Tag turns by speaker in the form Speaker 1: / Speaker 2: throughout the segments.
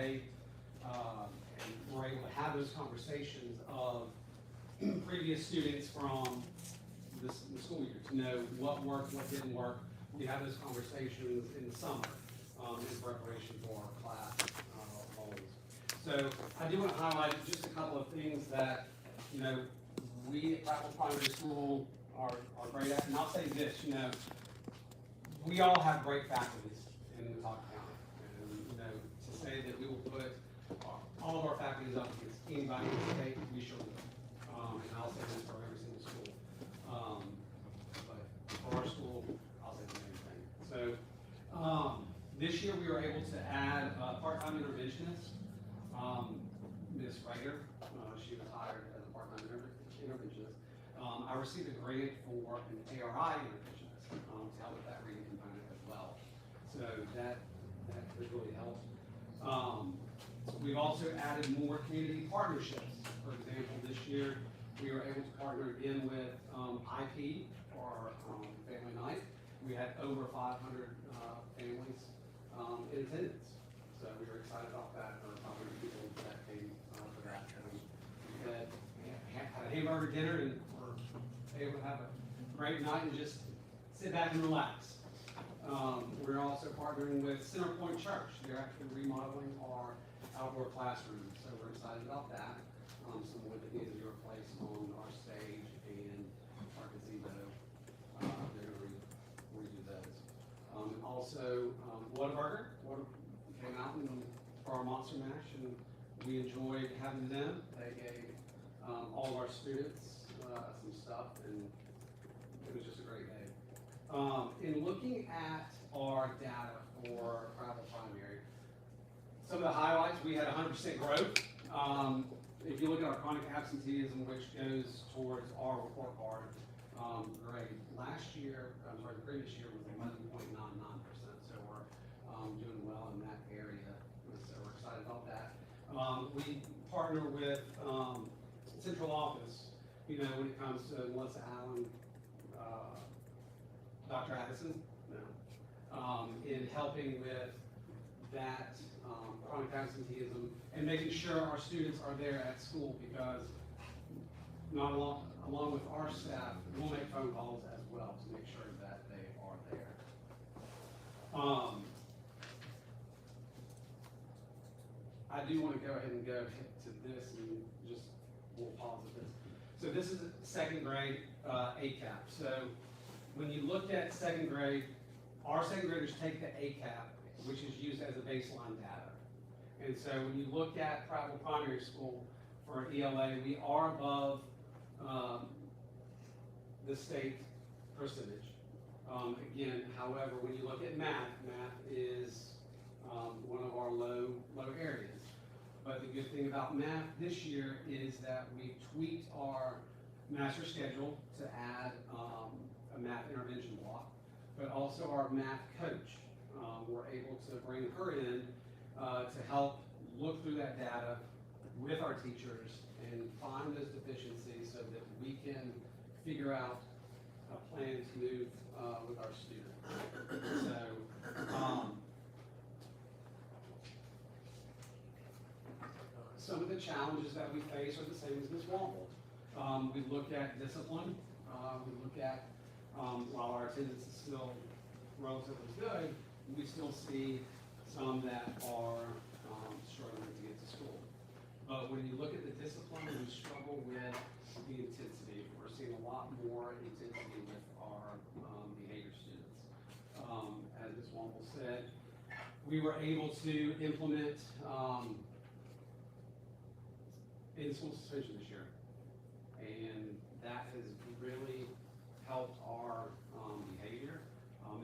Speaker 1: day, and we're able to have those conversations of previous students from the school year to know what worked, what didn't work. We have those conversations in the summer in preparation for our class goals. So I do want to highlight just a couple of things that, you know, we at Prattville Primary School are great at. And I'll say this, you know, we all have great faculties in Minnetonka County. And, you know, to say that we will put all of our faculties up against anybody in the state, we sure will. And I'll say this for every single school. But for our school, I'll say the same thing. So this year we were able to add a part-time interventionist, Ms. Ryder. She was hired as a part-time interventionist. I received a grant for an ARI interventionist to help with that reading component as well. So that has really helped. We've also added more community partnerships. For example, this year we were able to partner again with IP for our family night. We had over 500 families in attendance. So we were excited about that, or 500 people that came for that. We had a hamburger dinner and were able to have a great night and just sit back and relax. We're also partnering with Centerpoint Church. They're actually remodeling our outdoor classrooms, so we're excited about that. Some wood that needs to be replaced on our stage and our gazebo. They're going to redo those. Also, Whataburger came out for our Monster Mash, and we enjoyed having them. They gave all of our students some stuff, and it was just a great day. In looking at our data for Prattville Primary, some of the highlights, we had 100% growth. If you look at our chronic absenteeism, which goes towards our report card grade, the previous year was 11.99%, so we're doing well in that area, so we're excited about that. We partner with central office, you know, when it comes to Melissa Allen, Dr. Addison, in helping with that chronic absenteeism and making sure our students are there at school, because along with our staff, we'll make phone calls as well to make sure that they are there. I do want to go ahead and go to this and just we'll pause at this. So this is second grade ACAP. So when you look at second grade, our second graders take the ACAP, which is used as a baseline data. And so when you look at Prattville Primary School for ELA, we are above the state percentage. Again, however, when you look at math is one of our low areas. But the good thing about math this year is that we tweaked our master schedule to add a math intervention block, but also our math coach. We're able to bring her in to help look through that data with our teachers and find those deficiencies so that we can figure out a plan to move with our students. So, some of the challenges that we face are the same as Ms. Wamble. We look at discipline. We look at, while our attendance is still relatively good, we still see some that are struggling to get to school. But when you look at the discipline, we struggle with the intensity. We're seeing a lot more intensity with our behavior students. As Ms. Wamble said, we were able to implement in-school suspension this year, and that has really helped our behavior.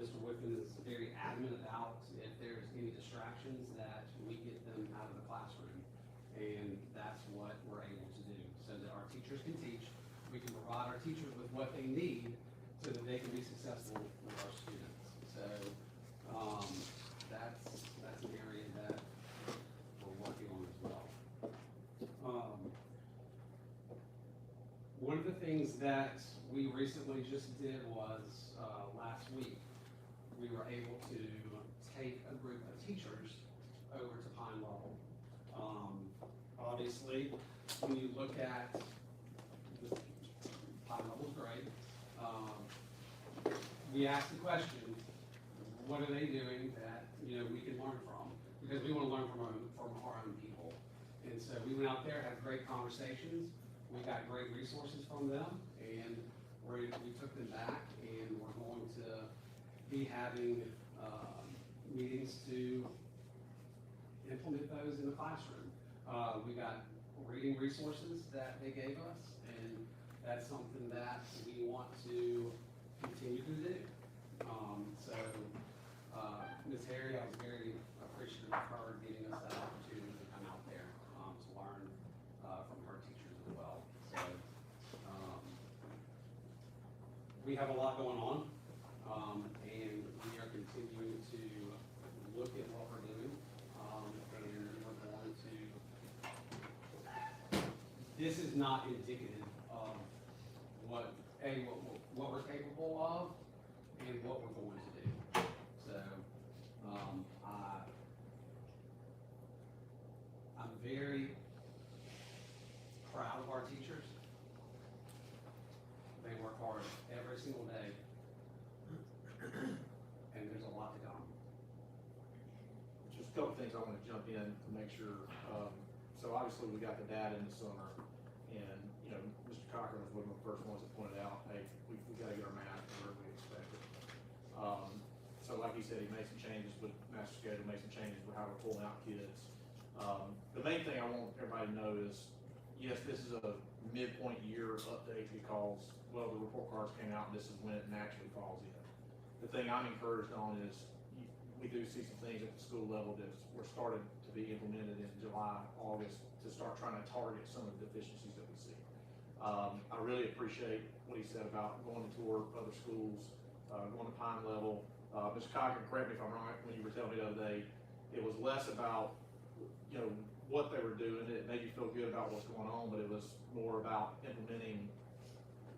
Speaker 1: Mr. Whitman is very adamant about if there's any distractions that we get them out of the classroom, and that's what we're able to do so that our teachers can teach. We can provide our teachers with what they need so that they can be successful with our students. So that's an area that we're working on as well. One of the things that we recently just did was last week, we were able to take a group of teachers over to Pine Level obviously, when you look at the high level grade, we ask the question, what are they doing that, we can learn from? Because we want to learn from our own people. And so we went out there, had great conversations, we got great resources from them, and we took them back, and we're going to be having meetings to implement those in the classroom. We got reading resources that they gave us, and that's something that we want to continue to do. Ms. Harry, I was very appreciative of her giving us that opportunity to come out there to learn from her teachers as well. So we have a lot going on, and we are continuing to look at what we're doing, and we're going to. This is not indicative of what we're capable of and what we're going to do. So I'm very proud of our teachers. They work hard every single day, and there's a lot to come.
Speaker 2: Just a couple things I want to jump in to make sure. So obviously we got the data in the summer, and Mr. Cochran was one of the first ones that pointed out, hey, we got to get our math where we expected. So like he said, he made some changes with master schedule, made some changes with how we're pulling out kids. The main thing I want everybody to know is, yes, this is a midpoint year update because, well, the report cards came out and this is when it naturally falls in. The thing I'm encouraged on is we do see some things at the school level that were started to be implemented in July, August, to start trying to target some of the deficiencies that we see. I really appreciate what he said about going to tour other schools, going to Pine Level. Mr. Cochran, correct me if I'm wrong, when you were telling me the other day, it was less about, what they were doing. It made you feel good about what's going on, but it was more about implementing.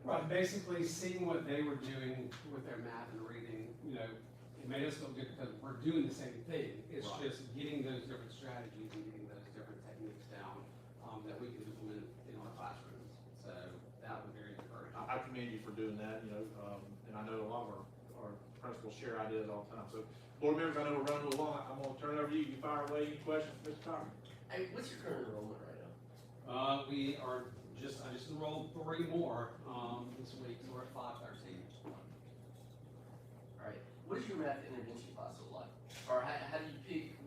Speaker 1: Right, basically seeing what they were doing with their math and reading, it made us feel good because we're doing the same thing. It's
Speaker 2: Right.
Speaker 1: just getting those different strategies and getting those different techniques down that we can implement in our classrooms. So that was very encouraging.
Speaker 2: I commend you for doing that, and I know a lot of our principals share ideas all the time. So, board members, I know we're running a little long. I'm going to turn it over to you. You can fire away any questions, Mr. Cochran.
Speaker 3: Hey, what's your current enrollment right now?
Speaker 1: I just enrolled 3 more this week, so we're at 513.
Speaker 3: All right. What does your math intervention class look like? Or how do you pick,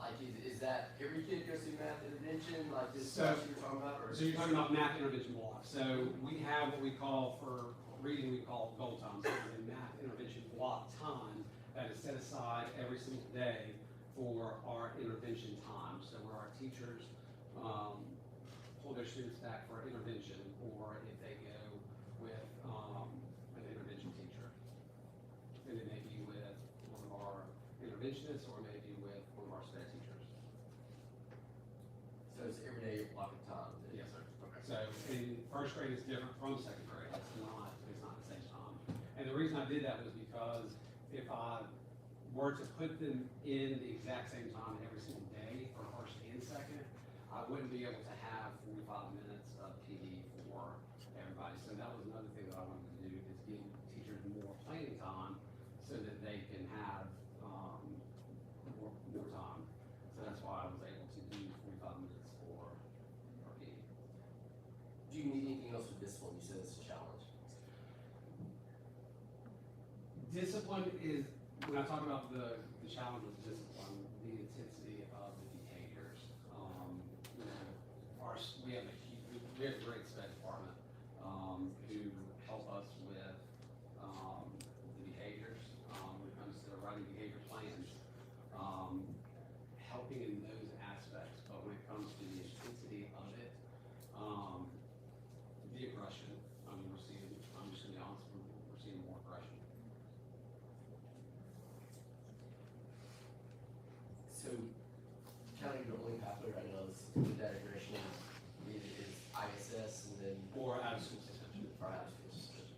Speaker 3: like, is that every kid goes through math intervention, like this
Speaker 1: So-
Speaker 3: class you were talking about? Or
Speaker 1: So you're talking about math intervention blocks. So we have what we call for reading, we call goal time. So it's a math intervention block time that is set aside every single day for our intervention time. So where our teachers pull their students back for intervention, or if they go with an intervention teacher. And it may be with one of our interventionists, or maybe with one of our SPED teachers.
Speaker 3: So it's every day block of time?
Speaker 1: Yes, sir.
Speaker 3: Okay.
Speaker 1: So in first grade is different from second grade. It's not the same time. And the reason I did that was because if I were to put them in the exact same time every single day for first and second, I wouldn't be able to have 45 minutes of PD for everybody. So that was another thing that I wanted to do, is give teachers more planning time so that they can have more time. So that's why I was able to do 45 minutes for PD.
Speaker 3: Do you need anything else with discipline? You said it's a challenge.
Speaker 1: Discipline is, when I talk about the challenge with discipline, the intensity of the behaviors. We have a great SPED department who help us with the behaviors when it comes to writing behavior plans, helping in those aspects. But when it comes to the intensity of it, the aggression, I'm just gonna be honest, we're seeing more aggression.
Speaker 3: So, counting the only pathway right now is with that aggression is ISS and then.
Speaker 1: Or out of school suspension.
Speaker 3: Or out of school suspension.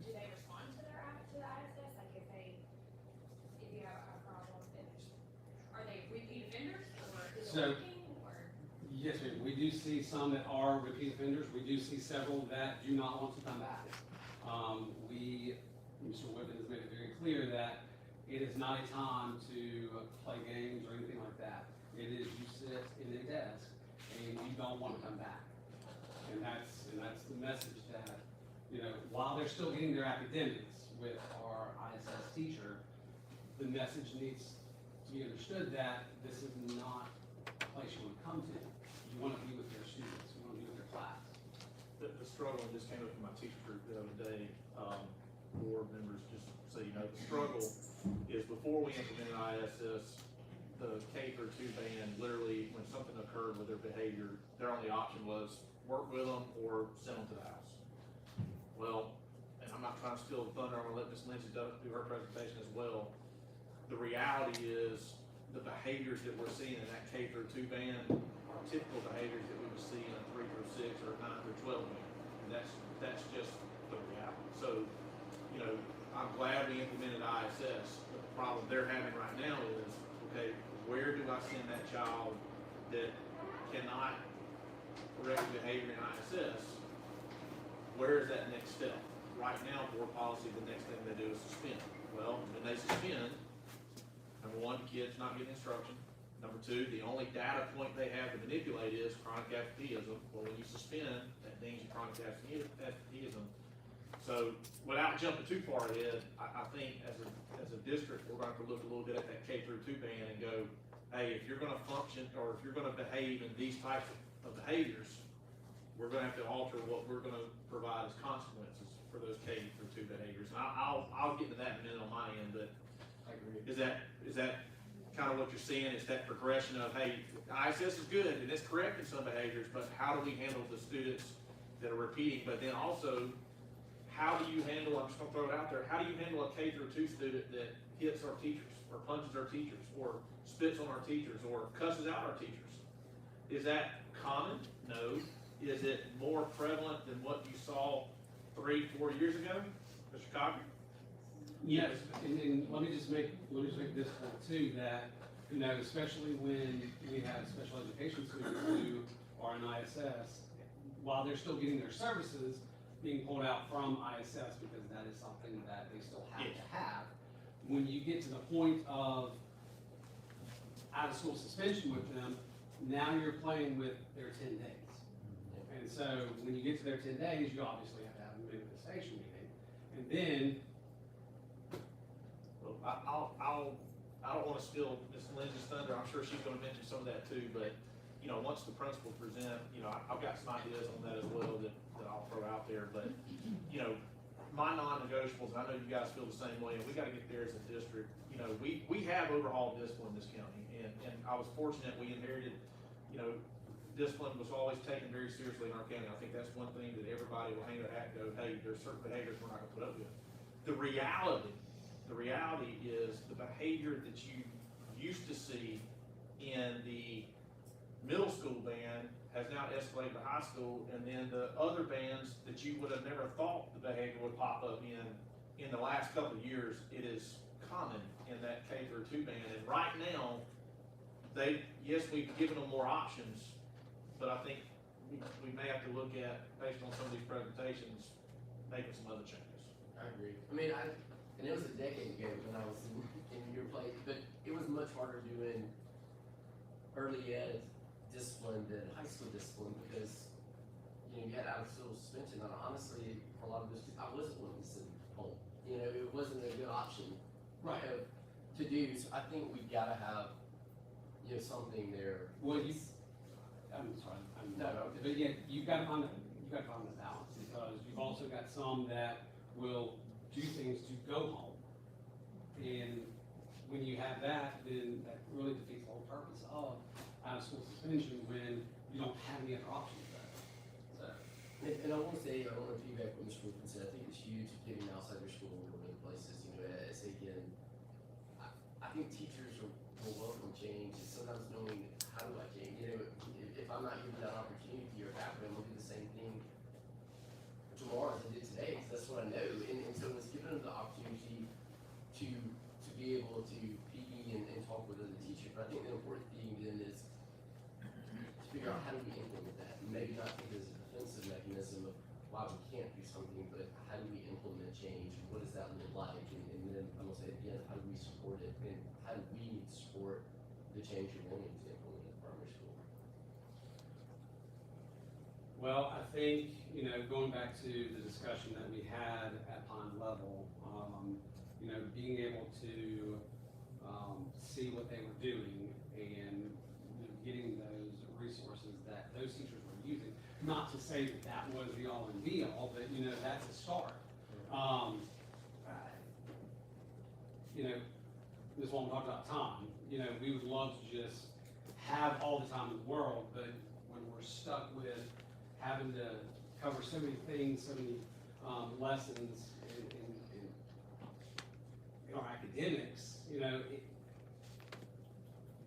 Speaker 4: Do they respond to the ISS? Like if you have a problem, then
Speaker 1: So-
Speaker 4: working, or?
Speaker 1: Yes, ma'am. We do see some that are repeat offenders. We do see several that do not want to come back. Mr. Whitman has made it very clear that it is not a time to play games or anything like that. It is you sit in a desk and you don't want to come back. And that's the message that, while they're still getting their academics with our ISS teacher, the message needs to be understood that this is not a place you want to come to. You want to be with your students, you want to be with your class.
Speaker 2: The struggle, and this came up in my teacher group the other day, board members, just so you know, the struggle is before we implemented ISS, the K through 2 band, literally, when something occurred with their behavior, their only option was work with them or send them to the house. Well, and I'm not trying to steal the thunder, I'm gonna let Ms. Lindsay do her presentation as well. The reality is, the behaviors that we're seeing in that K through 2 band are typical behaviors that we would see in a 3 through 6 or a 9 through 12 band. And that's just the reality. So, I'm glad we implemented ISS, but the problem they're having right now is, okay, where do I send that child that cannot correct behavior in ISS? Where is that next step? Right now, board policy, the next thing they do is suspend. Well, when they suspend, number one, the kid's not getting instruction. Number two, the only data point they have to manipulate is chronic absenteeism. Well, when you suspend, that means you're chronic absenteeism. So, without jumping too far ahead, I think as a district, we're going to have to look a little bit at that K through 2 band and go, hey, if you're going to function or if you're going to behave in these types of behaviors, we're going to have to alter what we're going to provide as consequences for those K through 2 behaviors. And I'll get to that in a minute on my end, but
Speaker 3: I agree.
Speaker 2: is that kind of what you're seeing? Is that progression of, hey, ISS is good and it's correcting some behaviors, but how do we handle the students that are repeating? But then also, how do you handle, I'm just gonna throw it out there, how do you handle a K through 2 student that hits our teachers, or punches our teachers, or spits on our teachers, or cusses out our teachers? Is that common? No. Is it more prevalent than what you saw 3-4 years ago, Mr. Cocker?
Speaker 1: Yes, and let me just make this point too, that, especially when we have special education students who are in ISS, while they're still getting their services, being pulled out from ISS because that is something that they still have to have. When you get to the point of out-of-school suspension with them, now you're playing with their 10 days. And so when you get to their 10 days, you obviously have to have a manifestation meeting. And then,
Speaker 2: Well, I don't wanna steal Ms. Lindsay's thunder, I'm sure she's gonna mention some of that too, but, once the principals present, I've got some ideas on that as well that I'll throw out there, but, my non-negotiables, and I know you guys feel the same way, and we gotta get there as a district, we have overhauled discipline in this county, and I was fortunate, we inherited, discipline was always taken very seriously in our county. I think that's one thing that everybody will hang their hat and go, hey, there's certain behaviors we're not gonna put up with. The reality is the behavior that you used to see in the middle school band has now escalated to high school, and then the other bands that you would have never thought the behavior would pop up in the last couple of years, it is common in that K through 2 band. And right now, yes, we've given them more options, but I think we may have to look at, based on some of these presentations, making some other changes.
Speaker 3: I agree. I mean, and it was a decade ago when I was in your place, but it was much harder doing early ed discipline than high school discipline because, you had out of school suspension, and honestly, for a lot of those, I wasn't willing to send home. It wasn't a good option
Speaker 1: Right.
Speaker 3: to do, so I think we gotta have, something there.
Speaker 1: well, I'm sorry,
Speaker 3: No.
Speaker 1: but yeah, you've got to find the balance, because you've also got some that will do things to go home. And when you have that, then that really defeats the whole purpose of out-of-school suspension when you don't have any other options there. So,
Speaker 3: And I want to say, I want to feedback what Mr. Wilkins said. I think it's huge getting outside their school and going to places, as they can. I think teachers will welcome change, and sometimes knowing how do I change. If I'm not given that opportunity or happen, I'm going to do the same thing tomorrow as I did today, because that's what I know. And so it's giving them the opportunity to be able to be and talk with other teachers. But I think the important thing then is figure out how do we implement that? Maybe not think it as a defensive mechanism of why we can't do something, but how do we implement change? What does that look like? And then I'm gonna say again, how do we support it? And how do we need to support the change you're wanting to implement in primary school?
Speaker 1: Well, I think, going back to the discussion that we had at Pine Level, being able to see what they were doing and getting those resources that those teachers were using. Not to say that that was the all and be all, but that's a start. This one talked about time. We would love to just have all the time in the world, but when we're stuck with having to cover so many things, so many lessons in our academics,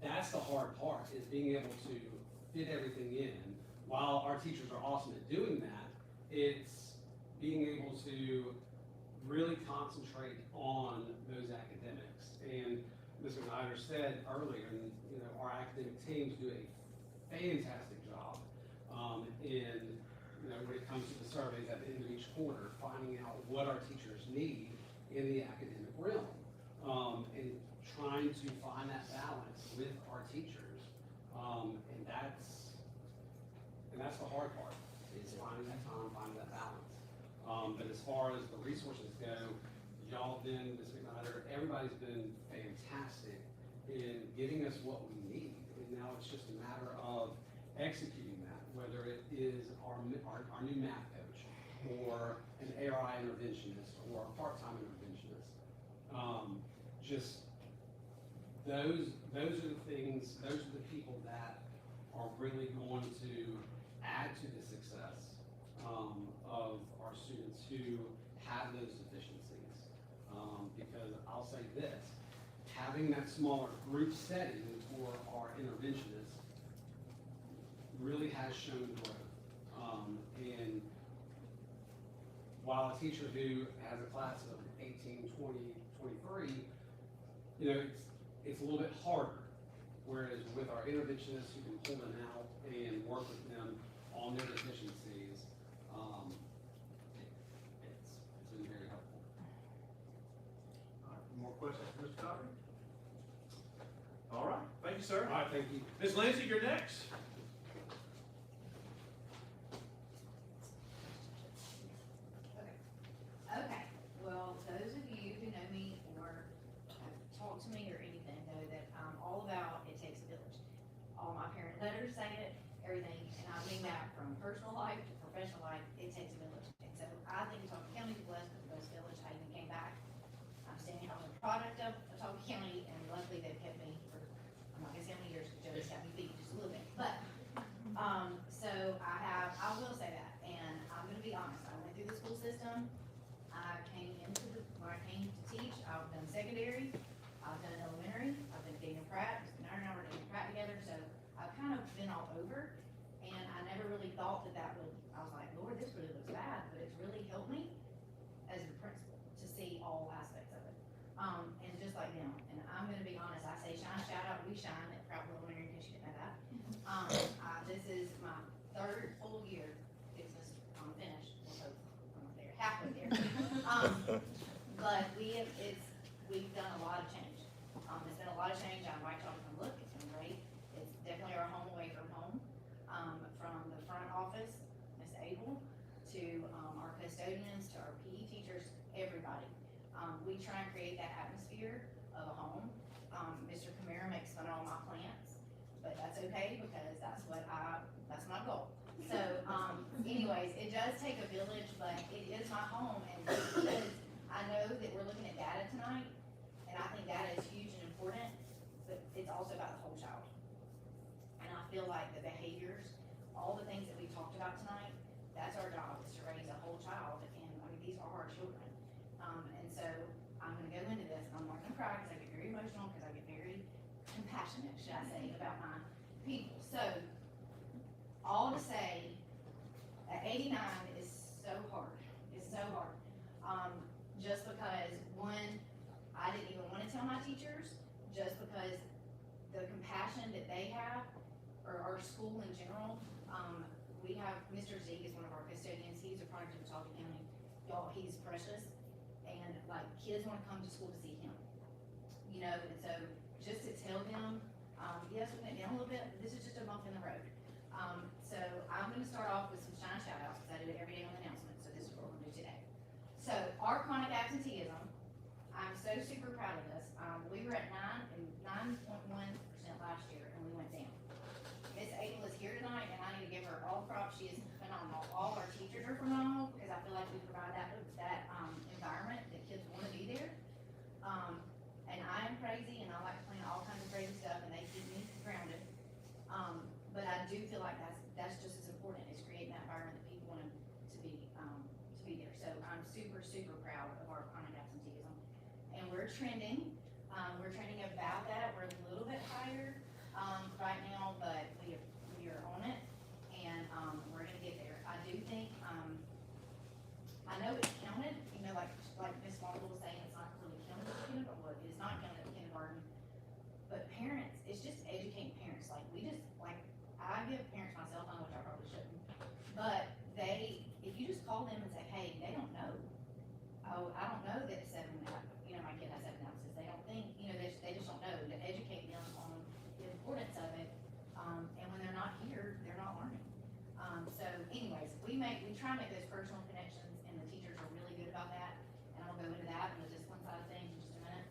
Speaker 1: that's the hard part, is being able to fit everything in. While our teachers are awesome at doing that, it's being able to really concentrate on those academics. And Mr. Snyder said earlier, our academic teams do a fantastic job in, when it comes to the surveys at the end of each quarter, finding out what our teachers need in the academic realm, and trying to find that balance with our teachers. And that's the hard part, is finding that time, finding that balance. But as far as the resources go, y'all have been, Ms. McNider, everybody's been fantastic in giving us what we need. And now it's just a matter of executing that, whether it is our new math coach, or an ARI interventionist, or a part-time interventionist. Just those are the things, those are the people that are really going to add to the success of our students who have those deficiencies. Because I'll say this, having that smaller group setting for our interventionists really has shown growth. And while a teacher who has a class of 18, 20, 23, it's a little bit harder. Whereas with our interventionists who can pull them out and work with them on their deficiencies, it's been very helpful.
Speaker 2: All right, more questions for Mr. Cochran? All right, thank you, sir.
Speaker 1: All right, thank you.
Speaker 2: Ms. Lindsay, you're next.
Speaker 4: Okay, well, those of you who know me or have talked to me or anything know that I'm all about it takes a village. All my parent letters say it, everything, and I mean that from personal life to professional life, it takes a village. And so I think Talbot County is blessed with the best village. I even came back. I'm standing on the product of Talbot County, and luckily they've kept me for, I'm not gonna say how many years, because Joey's got me beat just a little bit. But, so I will say that, and I'm gonna be honest, I went through the school system. When I came to teach, I've done secondary, I've done elementary, I've been Daniel Pratt, Mr. Nair and I were Daniel Pratt together, so I've kind of been all over, and I never really thought that would, I was like, Lord, this really looks bad, but it's really helped me as a principal to see all aspects of it. And just like now, and I'm gonna be honest, I say shine, shout out, we shine at Prattville Elementary, in case you didn't know that. This is my third full year, business, finished, so I'm not there, halfway there. But we've done a lot of change. It's been a lot of change. I invite y'all to come look. It's been great. It's definitely our home away from home. From the front office, Miss Abel, to our custodians, to our PE teachers, everybody. We try and create that atmosphere of a home. Mr. Camara makes fun of all my plants, but that's okay because that's my goal. So, anyways, it does take a village, but it is my home, and because I know that we're looking at data tonight, and I think data is huge and important, but it's also about the whole child. And I feel like the behaviors, all the things that we talked about tonight, that's our job, is to raise a whole child, and I mean, these are our children. And so I'm gonna go into this, and I'm not gonna cry, because I get very emotional, because I get very compassionate, should I say, about my people. So, all to say, that 89 is so hard, it's so hard. Just because, one, I didn't even want to tell my teachers, just because the compassion that they have or our school in general, we have, Mr. Z is one of our custodians, he's a product of Chautauqua County. Y'all, he's precious, and like, kids wanna come to school to see him. You know, and so, just to tell them, yes, we went down a little bit, but this is just a bump in the road. So I'm gonna start off with some shine shout outs, because I do it every day on the announcement, so this is what we're gonna do today. So, our chronic absenteeism, I'm so super proud of this, we were at 9.1% last year, and we went down. Miss Adel is here tonight, and I need to give her all props, she is phenomenal. All our teachers are phenomenal, because I feel like we provide that environment, that kids wanna be there. And I am crazy, and I like to plan all kinds of crazy stuff, and they keep me grounded. But I do feel like that's just as important, is creating that environment that people want to be there. So I'm super, super proud of our chronic absenteeism. And we're trending about that, we're a little bit higher, right now, but we are on it, and, we're gonna get there. I do think, I know it's counted, you know, like Ms. Marble was saying, it's not really counted as kindergarten, well, it is not counted as kindergarten. But parents, it's just educating parents, like, I give parents my cell phone, which I probably shouldn't, but if you just call them and say, hey, they don't know. Oh, I don't know that my kid has 7 ounces, they don't think, they just don't know, to educate them on the importance of it, and when they're not here, they're not learning. So anyways, we try and make those personal connections, and the teachers are really good about that, and I'll go into that and the discipline side of things in just a minute.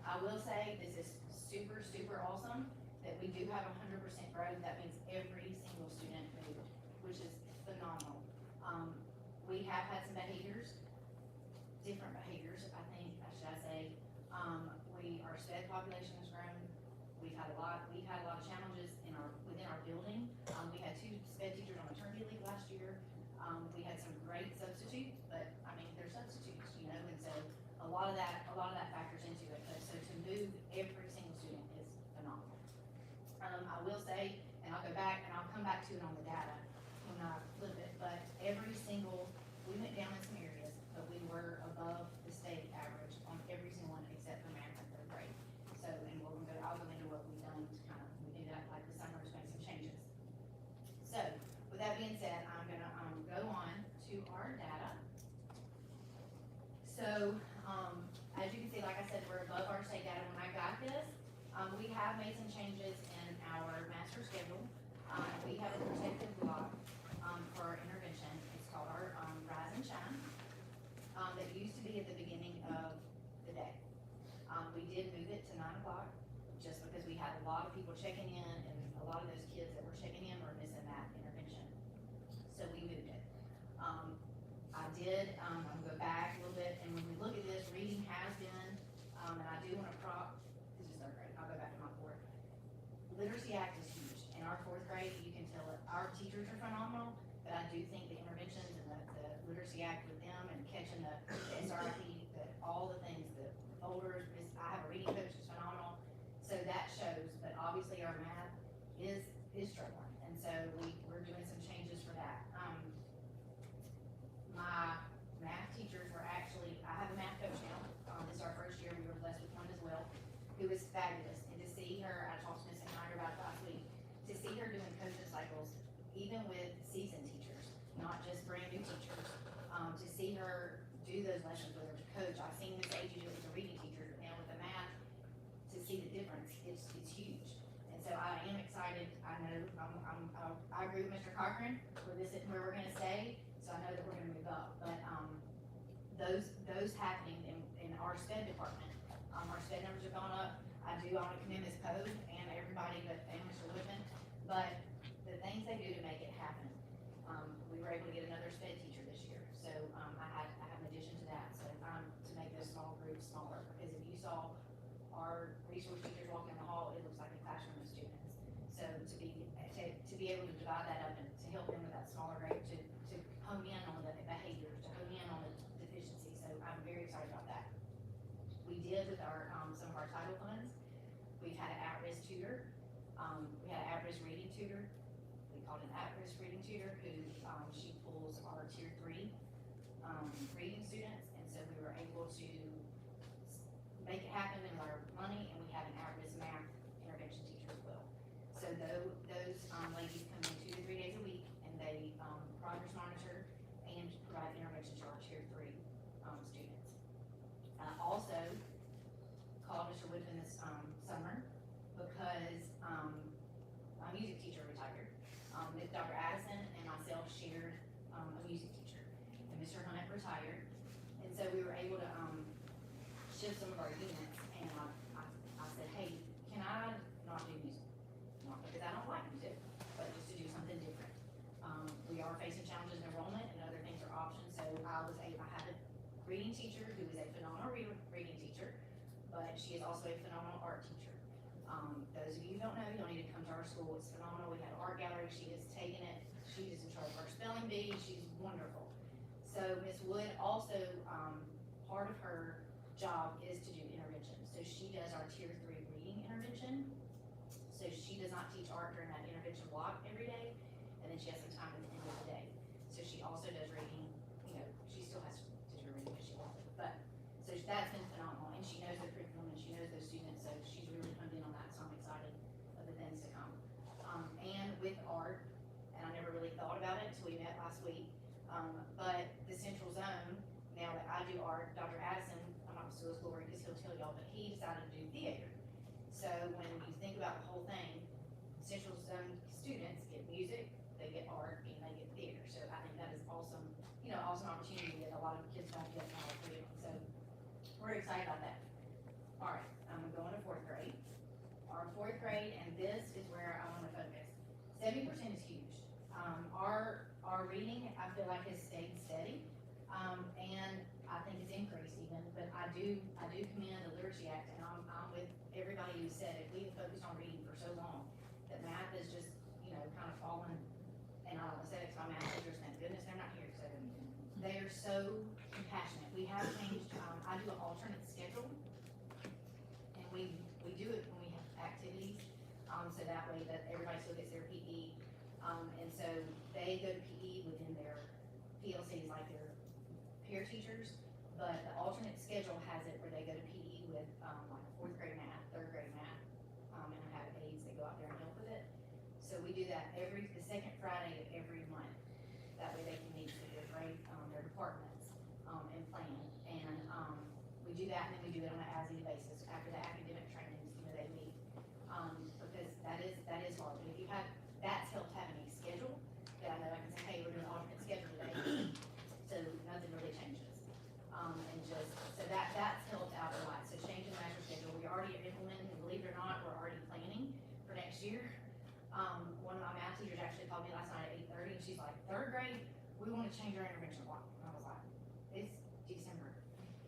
Speaker 4: I will say, this is super, super awesome, that we do have 100% growth. That means every single student moved, which is phenomenal. We have had some different behaviors, I think, should I say. Our SPED population has grown. We've had a lot of challenges within our building. We had 2 SPED teachers on maternity leave last year. We had some great substitutes, but I mean, they're substitutes, and so a lot of that factors into it. But so to move every single student is phenomenal. I will say, and I'll go back and I'll come back to it on the data when I flip it, but we went down in some areas, but we were above the state average on every single one except for math and 3rd grade. So, and I'll go into what we've done to we do that like the summer to make some changes. So, with that being said, I'm gonna go on to our data. So, as you can see, like I said, we're above our state data. When I got this, we have made some changes in our master schedule. We have a protected block for our intervention. It's called our Rise and Shine. That used to be at the beginning of the day. We did move it to 9 o'clock, just because we had a lot of people checking in, and a lot of those kids that were checking in were missing that intervention. So we moved it. I'll go back a little bit, and when we look at this, reading has been, and I do want to this is 3rd grade, I'll go back to my 4th. Literacy Act is huge. In our 4th grade, you can tell it, our teachers are phenomenal, but I do think the interventions and the Literacy Act with them, and catching the SRP, all the things, the folders, I have a reading coach that's phenomenal, so that shows, but obviously our math is struggling, and so we're doing some changes for that. My math teachers were I have a math coach now, this is our 1st year, we were blessed with one as well, who is fabulous, and to see her, I talked to Ms. Snyder about it last week, to see her doing coaching cycles, even with seasoned teachers, not just brand new teachers, to see her do those lessons with her to coach. I've seen Ms. Age do it with a reading teacher, but now with the math, to see the difference, it's huge. And so I am excited. I know, I agree with Mr. Cochran, where we're gonna stay, so I know that we're gonna move up. But, those happening in our SPED department, our SPED numbers have gone up. I wanna commend Ms. Code and everybody, and Mr. Woodman, but the things they do to make it happen. We were able to get another SPED teacher this year, so, I have an addition to that, so, to make those small groups smaller, because if you saw our resource teachers walking in the hall, it looks like a classroom of students. So to be able to divide that up and to help them with that smaller grade, to hone in on the behaviors, to hone in on the deficiency, so I'm very excited about that. We did with some of our title funds, we've had an at-risk tutor, we had an at-risk reading tutor, we called an at-risk reading tutor, who, she pulls our tier 3, reading students, and so we were able to make it happen in our money, and we have an at-risk math intervention teacher as well. So retired. And so we were able to, shift some of our units, and I said, hey, can I not do music? Not because I don't like music, but just to do something different. We are facing challenges in enrollment, and other things are options, so I had a reading teacher who is a phenomenal reading teacher, but she is also a phenomenal art teacher. Those of you who don't know, you'll need to come to our school, it's phenomenal, we have an art gallery, she has taken it, she is in charge of our spelling bee, she's wonderful. So Miss Wood also, part of her job is to do intervention, so she does our tier 3 reading intervention. So she does not teach art during that intervention block every day, and then she has some time at the end of the day. So she also does reading, you know, she still has to do reading because she wants it, but, so that's been phenomenal, and she knows the curriculum, and she knows those students, so she's really honed in on that, so I'm excited of the things to come. And with art, and I never really thought about it until we met last week, but the central zone, now that I do art, Dr. Addison, I'm not still his glory because he'll tell y'all, but he decided to do theater. So when you think about the whole thing, central zone students get music, they get art, and they get theater. So I think that is awesome, you know, awesome opportunity that a lot of kids don't get in all three of them. So we're excited about that. All right, I'm going to 4th grade. Our 4th grade, and this is where I want to focus. 70% is huge. Our reading, I feel like, has stayed steady, and I think it's increased even. But I do commend the Literacy Act, and I'm with everybody who said if we have focused on reading for so long, that math is just, you know, kind of fallen. And I don't want to say it because my math teachers, thank goodness they're not here, so they are so compassionate. We have changed. I do an alternate schedule, and we do it when we have activities, so that way that everybody still gets their PE. And so they go to PE within their PLCs, like their peer teachers, but the alternate schedule has it where they go to PE with, like 4th grade math, 3rd grade math, and I have aides that go out there and help with it. So we do that the second Friday of every month. That way they can meet with their grade, their departments, and plan. And, we do that, and then we do it on an as-needed basis. After the academic trainings, you know, they meet, because that is hard. But if you have, that's helped having a schedule, that I know I can say, hey, we're doing an alternate schedule today, so nothing really changes. And just, so that's helped out a lot. So changing the master schedule, we already are implementing, and believe it or not, we're already planning for next year. One of my math teachers actually called me last night at 8:30, and she's like, 3rd grade, we want to change our intervention block. And I was like, it's December.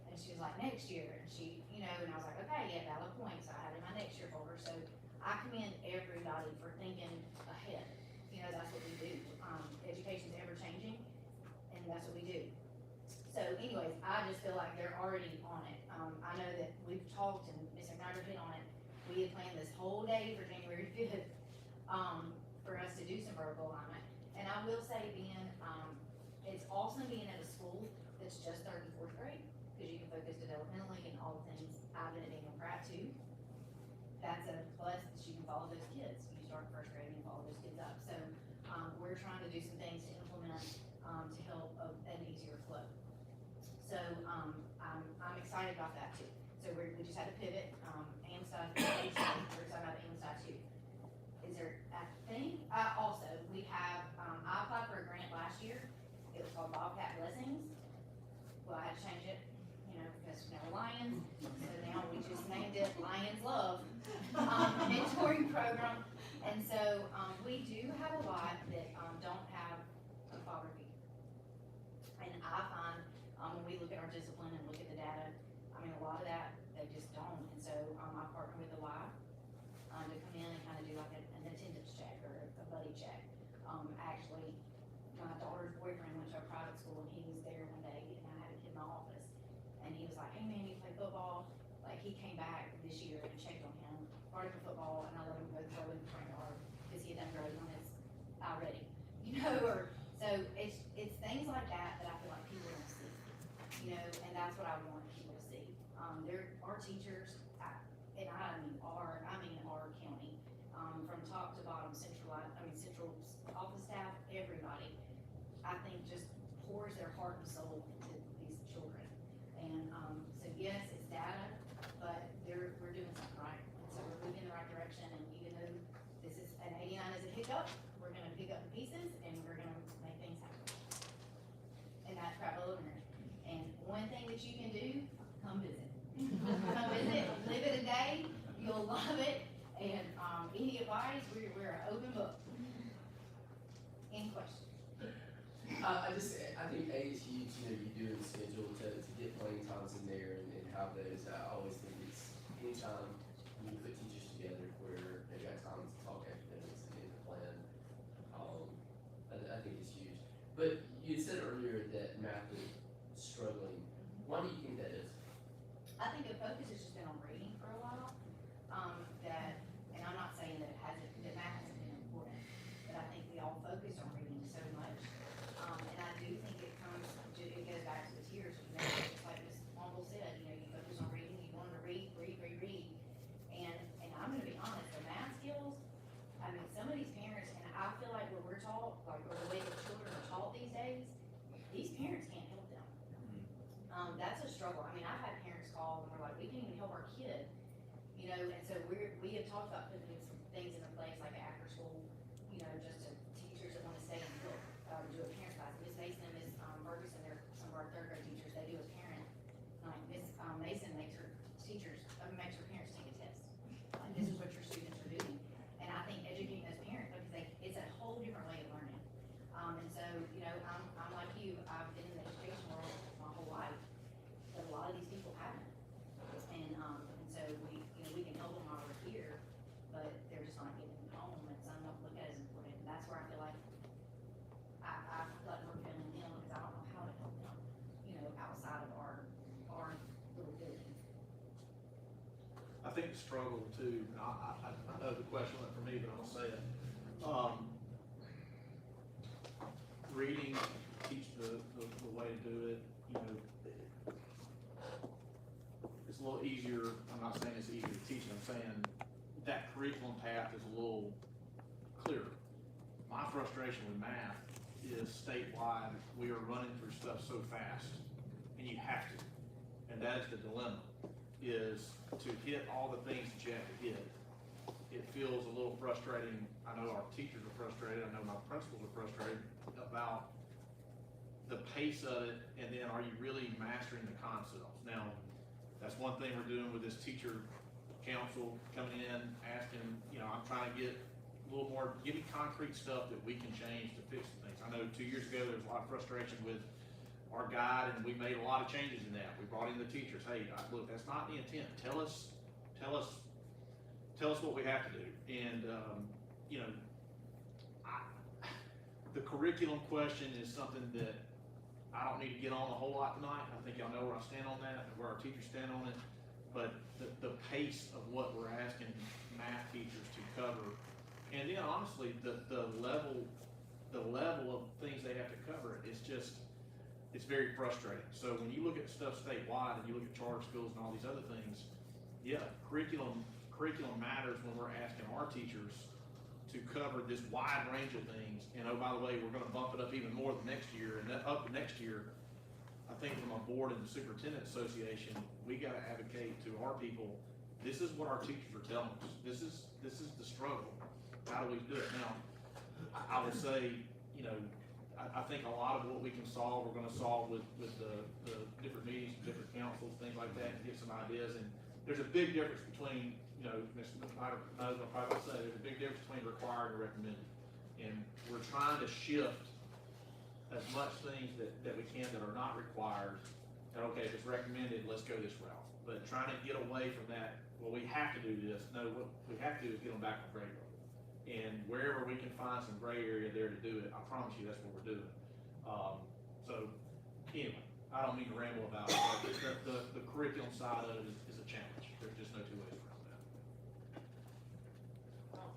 Speaker 4: And she was like, next year, and she, you know, and I was like, okay, yeah, valid point, so I had it in my next year folder. So I commend everybody for thinking ahead. You know, that's what we do. Education's ever changing, and that's what we do. So anyways, I just feel like they're already on it. I know that we've talked, and Ms. McNider hit on it. We had planned this whole day for January 5th, for us to do some vertical alignment. And I will say, Ben, it's awesome being at a school that's just 3rd and 4th grade, because you can focus developmentally and all the things I've been at Daniel Pratt too. That's a plus, that you can follow those kids. You start 1st grade and follow those kids up. So we're trying to do some things to implement to help an easier flow. So I'm excited about that too. So we just had to pivot. AMSTUD, we're excited about AMSTUD too. Is there a thing? Also, we have, I applied for a grant last year. It was called Bobcat Blessings. Well, I had to change it, you know, because now we're Lions. So now we just named it Lions Love mentoring program. And so we do have a lot that don't have a father figure. And I find when we look at our discipline and look at the data, I mean, a lot of that, they just don't. And so I partner with the Y to come in and kind of do like an attendance check or a buddy check. Actually, my daughter's boyfriend went to a private school, and he was there one day, and I had a kid in my office, and he was like, hey man, you play football? Like, he came back this year and checked on him, started for football, and I let him go throw in the front yard because he had done great on his already, you know, or, so it's things like that that I feel like people don't see, you know, and that's what I want people to see. Our teachers, and I mean our county, from top to bottom, central office staff, everybody, I think just pours their heart and soul into these children. And so yes, it's data, but we're doing something right. And so we're moving in the right direction, and even though this is an 89 is a hiccup, we're gonna pick up the pieces and we're gonna make things happen. And that's Pratt Elementary. that you can do, come visit. Come visit, live it a day, you'll love it, and, any advice, we're an open book. Any questions?
Speaker 3: I think A is huge, you know, you do the schedule to get playing times in there and have those. I always think it's anytime you put teachers together where they've got time to talk academics and get the plan, I think it's huge. But you had said earlier that math is struggling. Why do you think that is?
Speaker 4: I think the focus has just been on reading for a while, that, and I'm not saying that that math hasn't been important, but I think we all focus on reading so much. And I do think it goes back to the tiers, you know, just like Ms. Womble said, you know, you focus on reading, you want to read. And I'm gonna be honest, the math skills, I mean, some of these parents, and I feel like what we're taught, like, or the way that children are taught these days, these parents can't help them. That's a struggle. I mean, I've had parents call and we're like, we can't even help our kid, you know, and so we have talked about putting some things into place, like after school, you know, just to teachers that wanna stay and help, do a parent class. Miss Mason and Miss Ferguson, they're some of our third grade teachers, they do a parent, like Miss Mason makes her makes her parents take a test. Like, this is what your students are doing. And I think educating those parents, because it's a whole different way of learning. And so, you know, I'm like you, I've been in the education world my whole life, but a lot of these people haven't. And so we can help them while we're here, but they're just not getting it home, and some don't look at it as important. And that's where I feel like I feel like we're failing them, because I don't know how to help them, you know, outside of our little building.
Speaker 2: I think the struggle too, and I know the question went for me, but I'll say it. Reading, teach the way to do it, you know, it's a little easier. I'm not saying it's easier to teach, I'm saying that curriculum path is a little clearer. My frustration with math is statewide, we are running through stuff so fast, and you have to. And that is the dilemma, is to hit all the things that you have to hit. It feels a little frustrating. I know our teachers are frustrated, I know my principals are frustrated about the pace of it, and then are you really mastering the concepts? Now, that's one thing we're doing with this teacher council coming in, asking, you know, I'm trying to get a little more, give me concrete stuff that we can change to fix things. I know 2 years ago, there was a lot of frustration with our guide, and we made a lot of changes in that. We brought in the teachers. Hey, look, that's not the intent. Tell us what we have to do. And you know, the curriculum question is something that I don't need to get on a whole lot tonight. I think y'all know where I stand on that and where our teachers stand on it. But the pace of what we're asking math teachers to cover, and then honestly, the level of things they have to cover is just, it's very frustrating. So when you look at stuff statewide and you look at charter schools and all these other things, yeah, curriculum matters when we're asking our teachers to cover this wide range of things. And oh, by the way, we're gonna bump it up even more the next year, and up the next year, I think from our board and the superintendent association, we gotta advocate to our people, this is what our teachers are telling us. This is the struggle. How do we do it? Now, I would say, you know, I think a lot of what we can solve, we're gonna solve with the different meetings, different councils, things like that, and get some ideas. And there's a big difference between, you know, Mr. Snyder knows what I'm probably gonna say, there's a big difference between required and recommended. And we're trying to shift as much things that we can that are not required. And okay, if it's recommended, let's go this route. But trying to get away from that, well, we have to do this. No, what we have to do is get them back on grade level. And wherever we can find some gray area there to do it, I promise you that's what we're doing. So anyway, I don't mean to ramble about it, but the curriculum side of it is a challenge. There's just no two ways around that.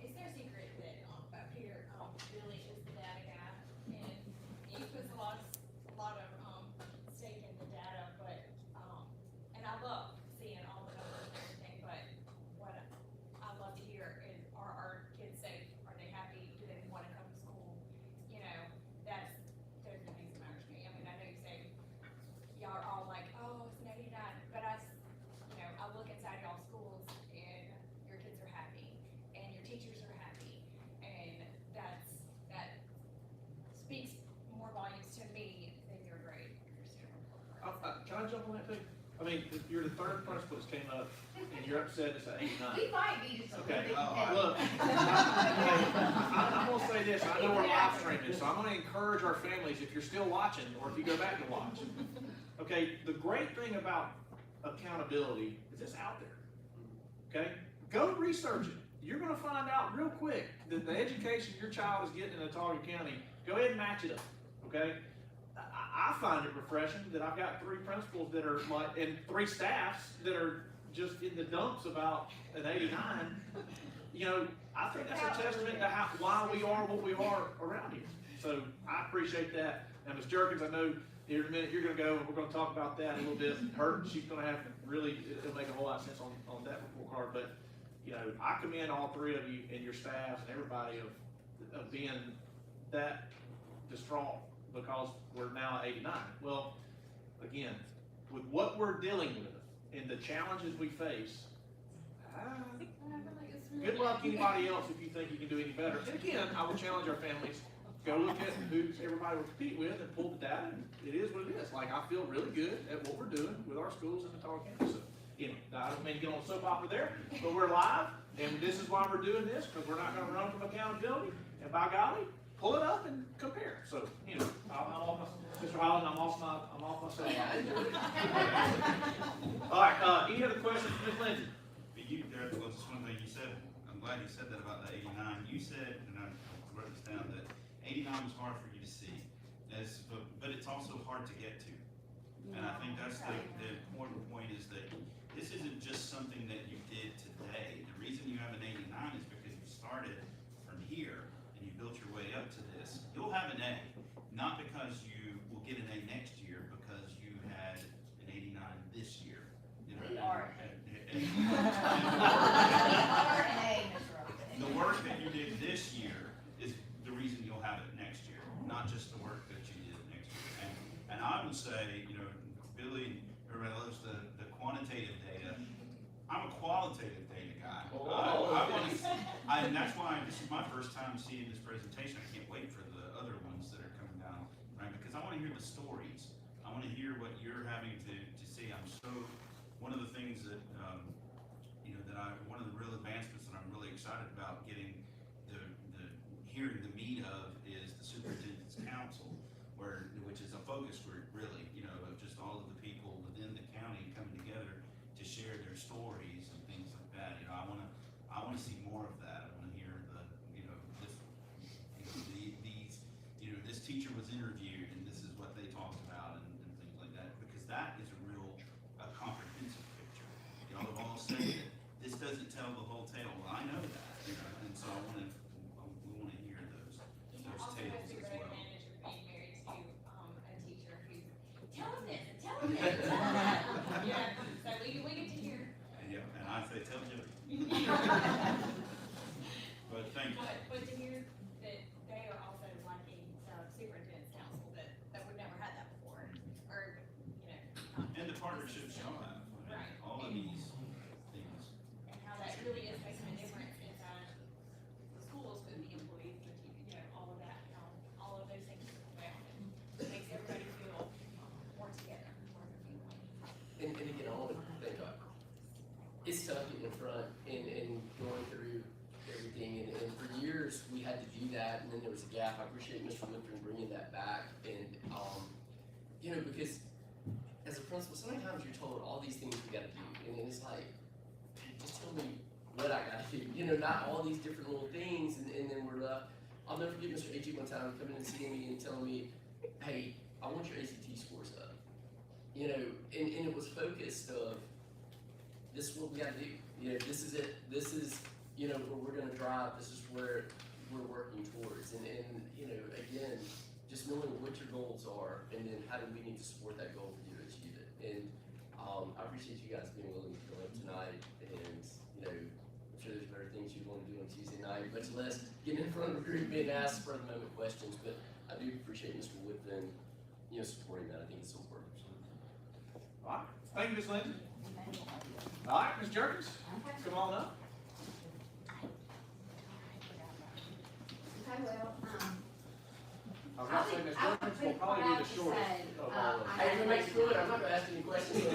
Speaker 5: It's no secret that up here, Billy is the data guy, and he puts a lot of stake in the data, but, and I love seeing all the numbers and everything, but what I love to hear is, are our kids safe? Are they happy? Do they wanna come to school? You know, those are the things that matter to me. I mean, I know you say, y'all are all like, oh, it's 99, but I look inside y'all schools,
Speaker 2: third principal that's came up, and you're upset it's an 89.
Speaker 4: We might be just a little
Speaker 2: Okay,
Speaker 4: bit
Speaker 6: oh,
Speaker 4: competitive.
Speaker 2: Look, I'm gonna say this, I know we're live streaming, so I'm gonna encourage our families, if you're still watching, or if you go back and watch. Okay, the great thing about accountability is it's out there. Okay, go research it. You're gonna find out real quick that the education your child is getting in Autauga County, go ahead and match it up, okay? I find it refreshing that I've got 3 principals that are like, and 3 staffs that are just in the dumps about an 89. You know, I think that's a testament to why we are what we are around here. So I appreciate that. Now, Ms. Jerkins, I know here in a minute you're gonna go, and we're gonna talk about that a little bit. Her, she's gonna have really, it'll make a whole lot of sense on that report card, but you know, I commend all 3 of you and your staffs and everybody of being that distraught because we're now at 89. Well, again, with what we're dealing with and the challenges we face, good luck anybody else if you think you can do any better. And again, I will challenge our families, go look at who everybody will compete with and pull the data. It is what it is. Like, I feel really good at what we're doing with our schools in Autauga County. So, anyway, I don't mean to get on the soap opera there, but we're live, and this is why we're doing this, because we're not gonna run from accountability, and by golly, pull it up and compare. So, you know, I'm off my, Mr. Holland, I'm off my soap opera. All right, any other questions for Ms. Lindsay?
Speaker 6: But you, there was just one thing you said, I'm glad you said that about the 89. You said, and I wrote this down, that 89 was hard for you to see, but it's also hard to get to. And I think that's the important point is that this isn't just something that you did today. The reason you have an 89 is because you started from here and you built your way up to this. You'll have an A, not because you will get an A next year, because you had an 89 this year. You know,
Speaker 4: We are.
Speaker 6: and the work that you did this year is the reason you'll have it next year, not just the work that you did next year. And I would say, you know, Billy loves the quantitative data. I'm a qualitative data guy. And that's why this is my first time seeing this presentation. I can't wait for the other ones that are coming down, right? Because I want to hear the stories. I want to hear what you're having to see. One of the things that, you know, one of the real advancements that I'm really excited about getting hearing the meat of is the Superintendent's Council, which is a focus group, really, you know, of just all of the people within the county coming together to share their stories and things like that. You know, I want to see more of that. I want to hear this teacher was interviewed and this is what they talked about and things like that, because that is a comprehensive picture. You know, they've all said that this doesn't tell the whole tale. Well, I know that, you know, and so we want to hear those
Speaker 5: Also,
Speaker 6: tales
Speaker 5: has the
Speaker 6: as
Speaker 5: great
Speaker 6: well.
Speaker 5: advantage of being married to, a teacher who's, tell them this, and tell them this, tell them that. Yeah, so we get to hear.
Speaker 6: And I say, tell Jody. But thank you.
Speaker 5: But to hear that they are also like a superintendent's council that we've never had that before, or, you know.
Speaker 6: And the partnerships y'all have, I mean,
Speaker 5: Right.
Speaker 6: all of these things.
Speaker 5: And how that really is making a difference inside the schools with the employees, you know, all of that, how all of those things come down and makes everybody feel more together, more of a family.
Speaker 3: And again, I want to thank God. It's tough getting in front and going through everything, and for years we had to do that, and then there was a gap. I appreciate Mr. Winfrey bringing that back, and you know, because as a principal, sometimes you're told all these things we got to do, and then it's like, just tell me what I got to do. You know, not all these different little things, and then we're left. I'll never forget Mr. A.G. one time coming and seeing me and telling me, "Hey, I want your ACT scores up." You know, and it was focused of, this is what we gotta do. You know, this is it. This is, you know, where we're gonna drive. This is where we're working towards. And you know, again, just knowing what your goals are, and then how do we need to support that goal for you to achieve it. And I appreciate you guys being willing to come up tonight. And you know, I'm sure there's better things you want to do on Tuesday night, much less getting in front of a group and ask for the moment questions. But I do appreciate Mr. Whitman, you know, supporting that. I think it's so important.
Speaker 2: All right, thank you, Ms. Lindsay. All right, Ms. Jerkins, come on up.
Speaker 4: Okay, well,
Speaker 2: I was gonna say, Ms. Williams will probably be the shortest of all of them.
Speaker 3: Hey, if it makes good, I'm not gonna ask any questions.
Speaker 4: So,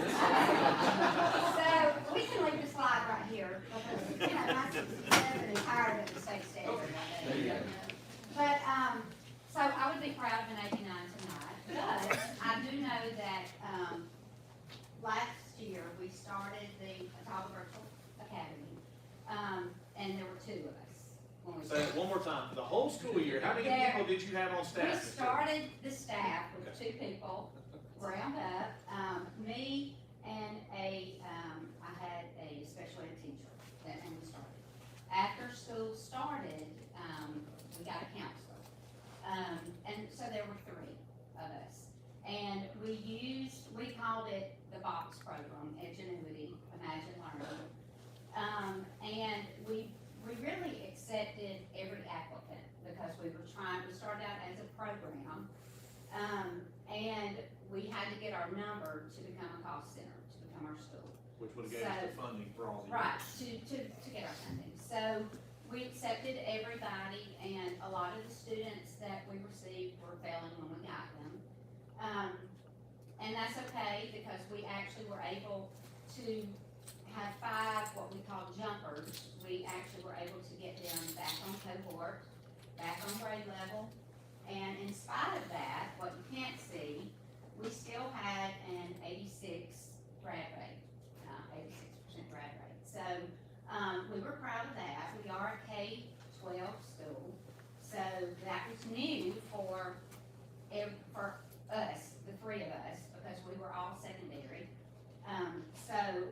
Speaker 4: we can leave the slide right here, because, you know, my 67 is higher than the state standard.
Speaker 3: There you go.
Speaker 4: But, so I would be proud of an 89 tonight, but I do know that, last year, we started the Atala Virtual Academy, and there were 2 of us when we
Speaker 2: Say it
Speaker 4: started.
Speaker 2: one more time, the whole school year, how many
Speaker 4: There-
Speaker 2: people did you have on staff?
Speaker 4: We
Speaker 2: this year?
Speaker 4: started the staff with 2 people, round up, me and I had a special ed teacher that, and we started. After school started, we got a counselor. And so there were 3 of us. And we called it the BOX program, Edgenuity, Imagine Learning. And we really accepted every applicant because we started out as a program. And we had to get our number to become a cost center, to become our school.
Speaker 2: Which would have gave us the funding for all these.
Speaker 4: Right, to get our funding. So we accepted everybody, and a lot of the students that we received were failing when we got them. And that's okay, because we actually were able to have 5, what we call jumpers. We actually were able to get them back on cohort, back on grade level. And in spite of that, what you can't see, we still had an 86 grad rate, 86% grad rate. So, we were proud of that. We are a K-12 school, so that was new for us, the 3 of us, because we were all secondary. So,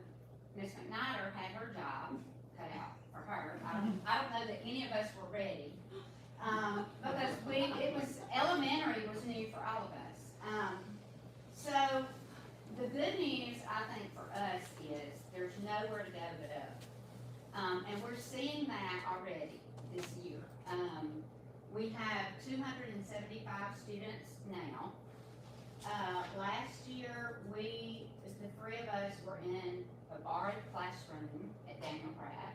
Speaker 4: Ms. McNider had her job cut out for her. I don't know that any of us were ready. Because elementary was new for all of us. So, the good news, I think, for us is there's nowhere to go but up. And we're seeing that already this year. We have 275 students now. Last year, the 3 of us were in a borrowed classroom at Daniel Pratt.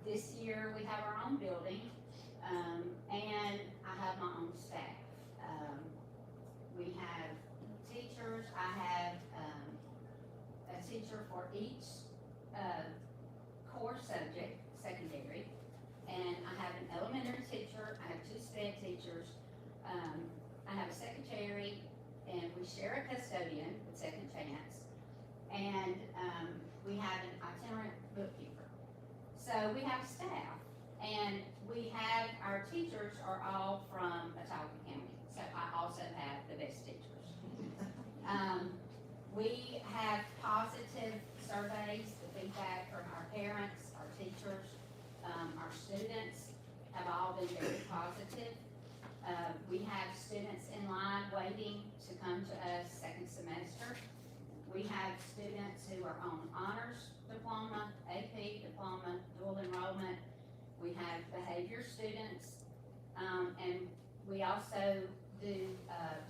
Speaker 4: This year, we have our own building. And I have my own staff. We have teachers. I have a teacher for each core subject, secondary. And I have an elementary teacher. I have 2 SPED teachers. I have a secretary, and we share a custodian with Second Chance. And we have an itinerant bookkeeper. So we have staff. And we have, our teachers are all from Atala County, so I also have the best teachers. We have positive surveys, the feedback from our parents, our teachers, our students have all been very positive. We have students in line waiting to come to us second semester. We have students who are on honors diploma, AP diploma, dual enrollment. We have behavior students, and we also do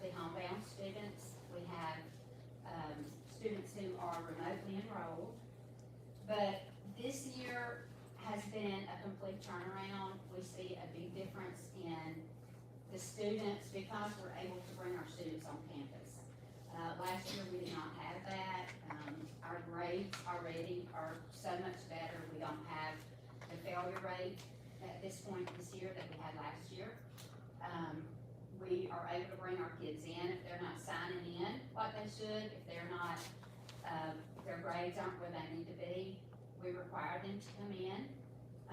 Speaker 4: the homebound students. We have students who are remotely enrolled. But this year has been a complete turnaround. We see a big difference in the students because we're able to bring our students on campus. Last year we did not have that. Our grades already are so much better. We don't have the failure rate at this point this year that we had last year. We are able to bring our kids in if they're not signing in like they should, if they're not, their grades aren't where they need to be. We require them to come in,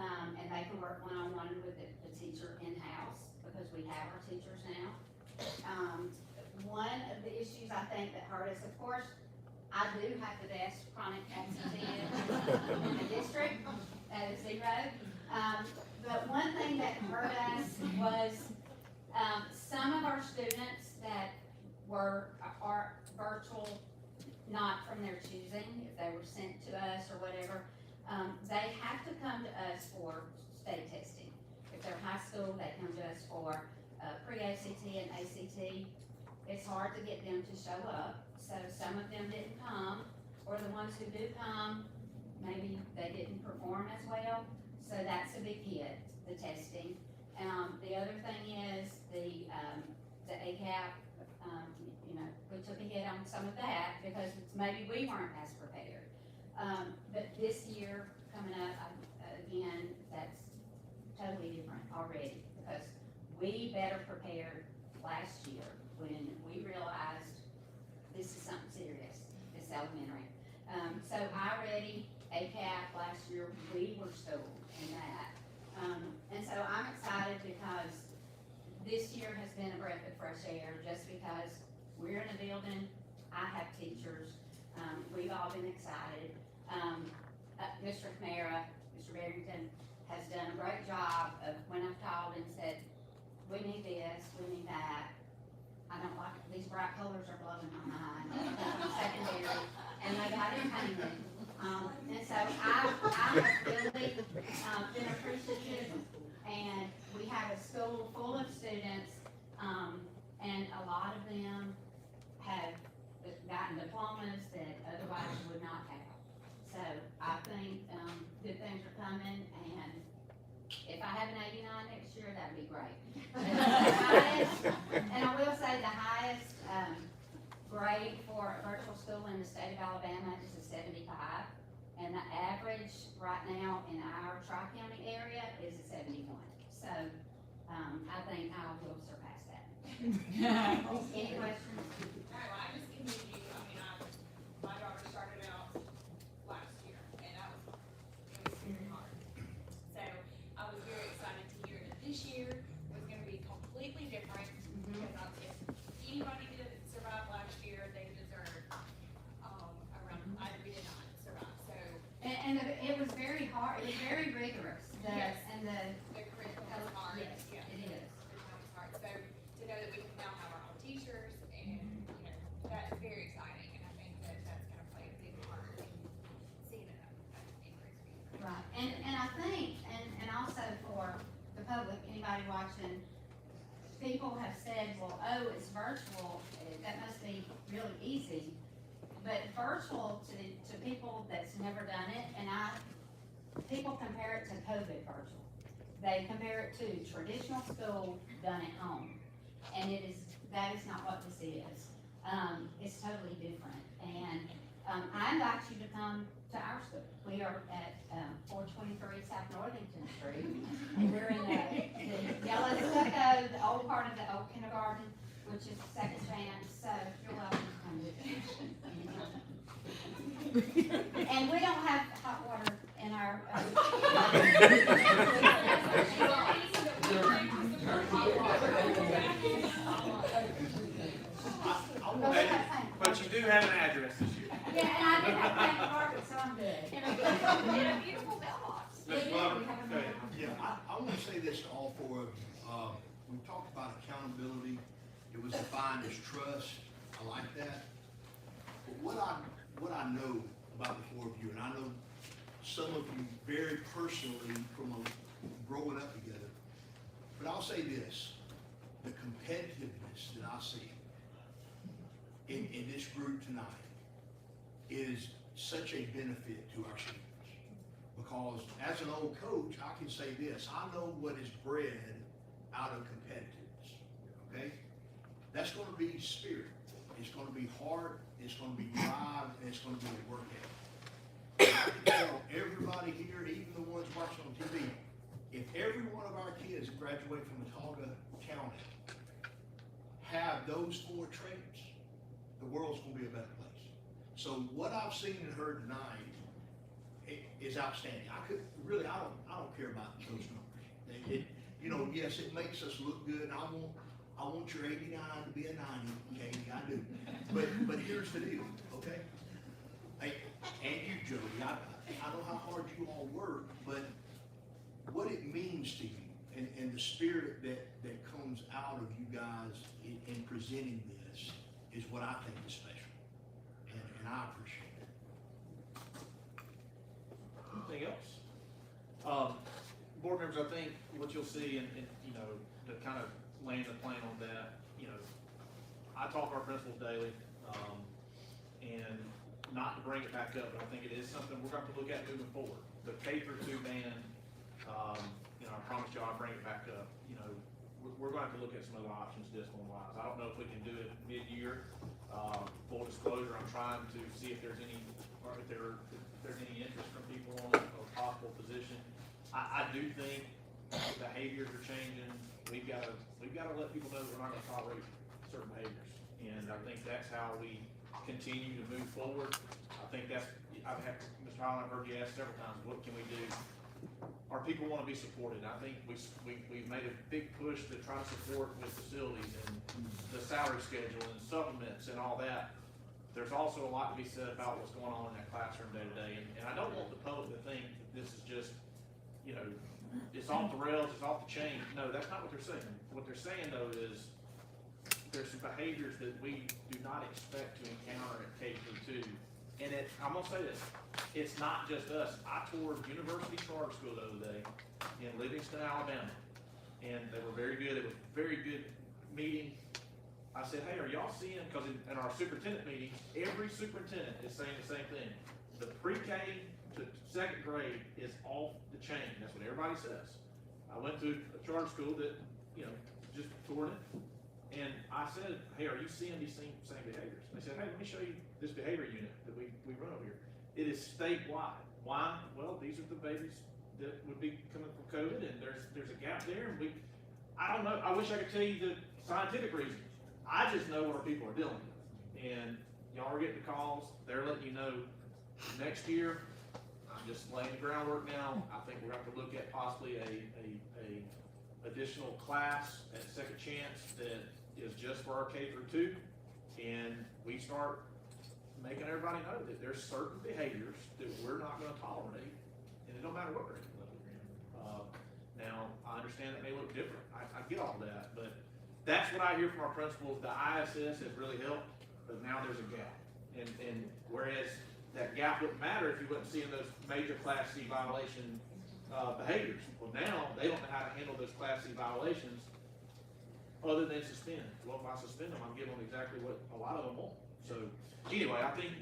Speaker 4: and they can work one-on-one with the teacher in-house because we have our teachers now. One of the issues I think that hurt us, of course, I do have the best chronic absenteeism in the district at a 0. But one thing that hurt us was some of our students that are virtual, not from their choosing, if they were sent to us or whatever, they have to come to us for state testing. If they're high school, they come to us for pre-ACT and ACT. It's hard to get them to show up, so some of them didn't come, or the ones who do come, maybe they didn't perform as well. So that's a big hit, the testing. The other thing is the
Speaker 7: the ACAP, you know, we took a hit on some of that because it's maybe we weren't as prepared. But this year coming up, again, that's totally different already because we better prepared last year when we realized this is something serious, this elementary. So I-Ready, ACAP, last year, we were schooled in that. And so I'm excited because this year has been a breath of fresh air just because we're in a building, I have teachers, we've all been excited. Mr. Camara, Mr. Barrington has done a great job of when I've called and said, we need this, we need that. I don't like, these bright colors are blowing my mind, secondary, and they got it painted. And so I have really, been appreciative, and we have a school full of students, and a lot of them have gotten diplomas that otherwise would not have. So I think, good things are coming, and if I have an 89 next year, that'd be great. The highest, and I will say the highest, grade for a virtual school in the state of Alabama is a 75. And the average right now in our Tri-County area is a 71. So, I think I will surpass that. Any questions?
Speaker 5: No, I just commend you, I mean, my daughter started out last year, and it was very hard. So, I was very excited to hear that this year was gonna be completely different, because if anybody didn't survive last year, they deserve, we did not survive, so.
Speaker 7: And it was very hard, it was very rigorous,
Speaker 5: Yes.
Speaker 7: and the,
Speaker 5: The curriculum is hard,
Speaker 7: yes,
Speaker 5: yeah.
Speaker 7: it is.
Speaker 5: The time is hard, so to know that we can now have our own teachers, and, you know, that's very exciting, and I think that that's gonna play a big part in seeing an increase.
Speaker 7: Right, and I think, and also for the public, anybody watching, people have said, well, oh, it's virtual, that must be really easy. But virtual to people that's never done it, and people compare it to COVID virtual. They compare it to traditional school done at home. And that is not what this is. It's totally different. And, I invite you to come to our school. We are at, 423 South Northington Street. And we're in the yellow stucco, the old part of the old kindergarten, which is second chance, so you're welcome to come with us. And we don't have hot water in our,
Speaker 2: But you do have an address this year.
Speaker 7: yeah, and I do have paint carpet, so I'm good.
Speaker 5: And a beautiful mailbox.
Speaker 2: Ms.
Speaker 7: We
Speaker 2: Glover,
Speaker 7: have a
Speaker 2: go ahead.
Speaker 8: Yeah, I want to say this to all four of you. We talked about accountability. It was defined as trust. I like that. But what I know about the four of you, and I know some of you very personally from growing up together, but I'll say this, the competitiveness that I see in this group tonight is such a benefit to our students. Because as an old coach, I can say this, I know what is bred out of competitiveness, okay? That's gonna be spirit. It's gonna be heart, it's gonna be drive, and it's gonna be a work ethic. I can tell everybody here, even the ones watching on TV, if every one of our kids graduate from Watauga County have those four traits, the world's gonna be a better place. So what I've seen and heard tonight is outstanding. I don't care about those numbers. Yes, it makes us look good, and I want your 89 to be a 90, okay, I do. But here's the deal, okay? And you, Jody, I know how hard you all work, but what it means to you, and the spirit that comes out of you guys in presenting this is what I think is special, and I appreciate it.
Speaker 2: Anything else? Board members, I think what you'll see, and to kind of land the plane on that, I talk to our principals daily, and not to bring it back up, but I think it is something we're going to look at moving forward. The K-2 band, I promise you I'll bring it back up. we're gonna have to look at some other options discipline wise. I don't know if we can do it mid-year. Full disclosure, I'm trying to see if there's any interest from people on a possible position. I do think behaviors are changing. We've gotta let people know that we're not gonna tolerate certain behaviors. And I think that's how we continue to move forward. I think that's, Mr. Holland, I've heard you ask several times, what can we do? Our people wanna be supported. I think we've made a big push to try to support with facilities and the salary schedule and supplements and all that. There's also a lot to be said about what's going on in that classroom day to day. And I don't want the public to think that this is just, you know, it's off the rails, it's off the chain. No, that's not what they're saying. What they're saying though is there's some behaviors that we do not expect to encounter at K through 2. And I'm gonna say this, it's not just us. I toured University Charter School the other day in Livingston, Alabama, and they were very good. It was a very good meeting. I said, hey, are y'all seeing, because in our superintendent meeting, every superintendent is saying the same thing. The pre-K to second grade is off the chain. That's what everybody says. I went to a charter school that, you know, just toured it. And I said, hey, are you seeing these same behaviors? They said, hey, let me show you this behavior unit that we run over here. It is statewide. Why? Well, these are the babies that would be coming from COVID, and there's a gap there, and I don't know, I wish I could tell you the scientific reasons. I just know what our people are dealing with. And y'all are getting the calls, they're letting you know next year, I'm just laying the groundwork now. I think we're going to have to look at possibly a additional class at Second Chance that is just for our K through 2. And we start making everybody know that there's certain behaviors that we're not going to tolerate, and it don't matter what grade level you're in. Now, I understand that may look different. I get all that, but that's what I hear from our principals. The ISS has really helped, but now there's a gap. And whereas that gap wouldn't matter if you wasn't seeing those major Class C violation behaviors. Well, now they don't know how to handle those Class C violations other than suspend. Well, if I suspend them, I'm giving them exactly what a lot of them want. So anyway, I think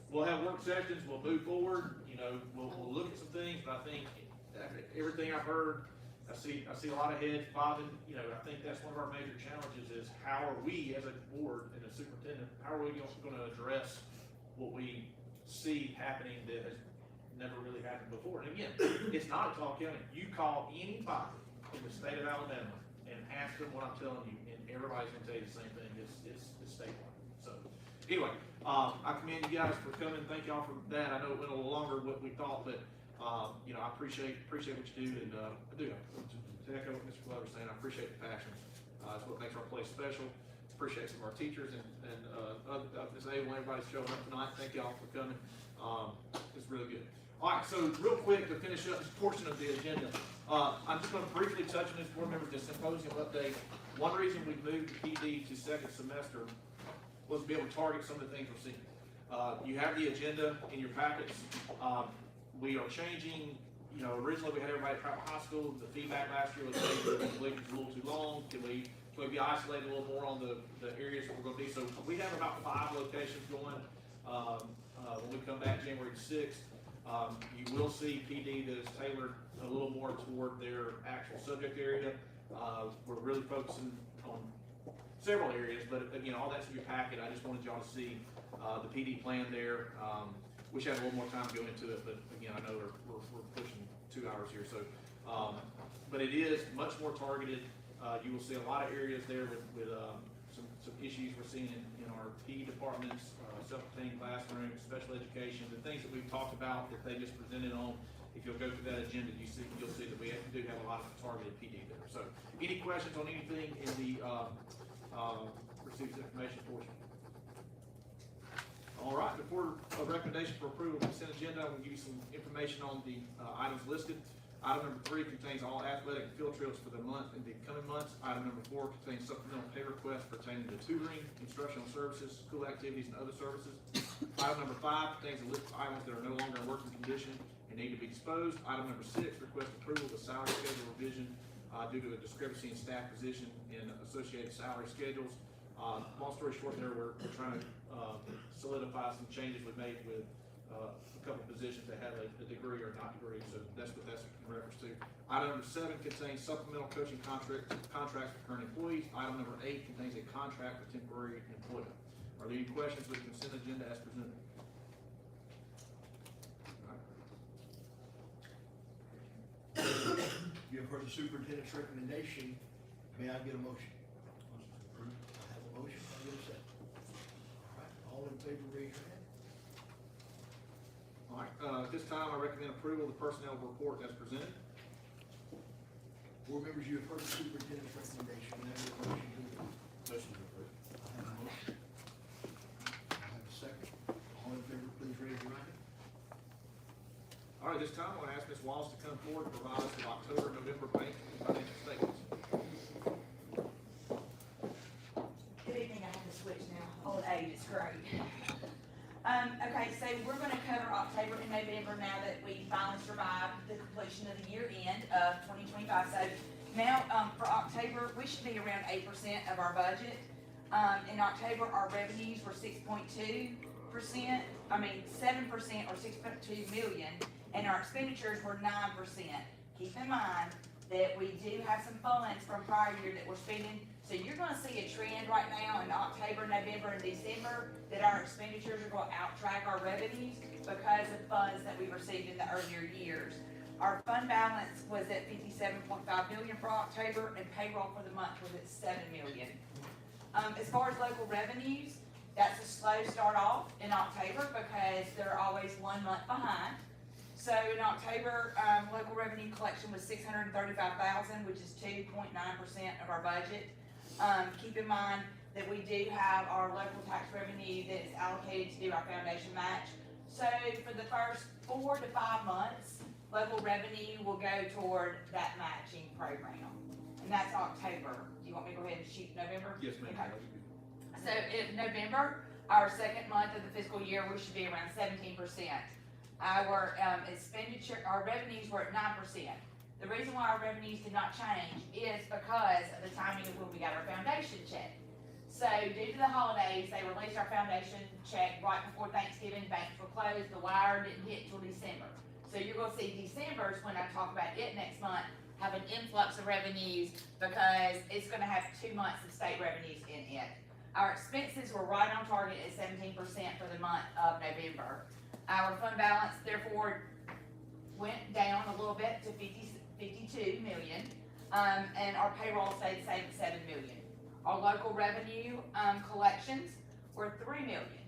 Speaker 2: we'll have work sessions, we'll move forward, you know, we'll look at some things, but I think everything I've heard, I see a lot of heads bobbing. You know, I think that's one of our major challenges is how are we as a board and a superintendent, how are we going to address what we see happening that has never really happened before? And again, it's not a Talk County. You call anybody in the state of Alabama and ask them what I'm telling you, and everybody's going to tell you the same thing. It's statewide. So anyway, I commend you guys for coming. Thank y'all for that. I know it went a little longer than what we thought, but you know, I appreciate what you do, and I do. To echo what Mr. Glover's saying, I appreciate the passion. It's what makes our place special. Appreciate some of our teachers and Ms. Abel and everybody showing up tonight. Thank y'all for coming. It's really good. All right, so real quick to finish up this portion of the agenda, I'm just going to briefly touch on this board member, the symposium update. One reason we moved the PD to second semester was to be able to target some of the things we're seeing. You have the agenda in your packets. We are changing, you know, originally we had everybody at private high school. The feedback last year was maybe it was a little too long. Can we be isolated a little more on the areas where we're going to be? So we have about 5 locations going when we come back January 6th. You will see PD that is tailored a little more toward their actual subject area. We're really focusing on several areas, but again, all that's in your packet. I just wanted y'all to see the PD plan there. Wish I had a little more time to go into it, but again, I know we're pushing 2 hours here. So, but it is much more targeted. You will see a lot of areas there with some issues we're seeing in our PE departments, self-contained classrooms, special education, the things that we've talked about that they just presented on. If you'll go through that agenda, you'll see that we do have a lot of targeted PD there. So, any questions on anything in the received information portion? All right, before a recommendation for approval of the consent agenda, I will give you some information on the items listed. Item number 3 contains all athletic and field trips for the month and the coming months. Item number 4 contains supplemental pay requests pertaining to tutoring, instructional services, school activities, and other services. Item number 5 contains a list of items that are no longer in working condition and need to be disposed. Item number 6 requests approval of the salary schedule revision due to a discrepancy in staff position and associated salary schedules. Long story short there, we're trying to solidify some changes we made with a couple positions that have a degree or not degree, so that's what that's in reference to. Item number 7 contains supplemental coaching contracts for current employees. Item number 8 contains a contract for temporary employment. Are there any questions with the consent agenda as presented?
Speaker 8: You have heard the superintendent's recommendation. May I get a motion? I have a motion. I get a second. All right, all in favor, raise your hand.
Speaker 2: All right, at this time, I recommend approval of the personnel report as presented.
Speaker 8: Board members, you have heard the superintendent's recommendation. May I get a motion to approve?
Speaker 3: Motion to approve.
Speaker 8: I have a motion. I have a second. All in favor, please raise your right hand.
Speaker 2: All right, this time, I'm gonna ask Ms. Wallace to come forward and provide us with October, November bank financial statements.
Speaker 9: Good evening, I have to switch now, old age is great. Okay, so we're gonna cover October and November now that we finally survived the completion of the year end of 2025. So now, for October, we should be around 8% of our budget. In October, our revenues were 6.2%, 7% or 6.2 million, and our expenditures were 9%. Keep in mind that we do have some funds from prior year that we're spending, so you're gonna see a trend right now in October, November, and December that our expenditures are gonna outtrack our revenues because of funds that we received in the earlier years. Our fund balance was at 57.5 million for October, and payroll for the month was at 7 million. As far as local revenues, that's a slow start off in October because they're always 1 month behind. So in October, local revenue collection was 635,000, which is 2.9% of our budget. Keep in mind that we do have our local tax revenue that is allocated to do our foundation match. So for the first 4 to 5 months, local revenue will go toward that matching program. And that's October. Do you want me to go ahead and shoot November?
Speaker 2: Yes, ma'am.
Speaker 9: Okay. So in November, our second month of the fiscal year, we should be around 17%. Our expenditure, our revenues were at 9%. The reason why our revenues did not change is because of the timing of when we got our foundation check. So due to the holidays, they released our foundation check right before Thanksgiving, banks were closed, the wire didn't hit till December. So you're gonna see December's, when I talk about it next month, have an influx of revenues because it's gonna have 2 months of state revenues in it. Our expenses were right on target at 17% for the month of November. Our fund balance therefore went down a little bit to 52 million, and our payroll stayed the same at 7 million. Our local revenue, collections were 3 million.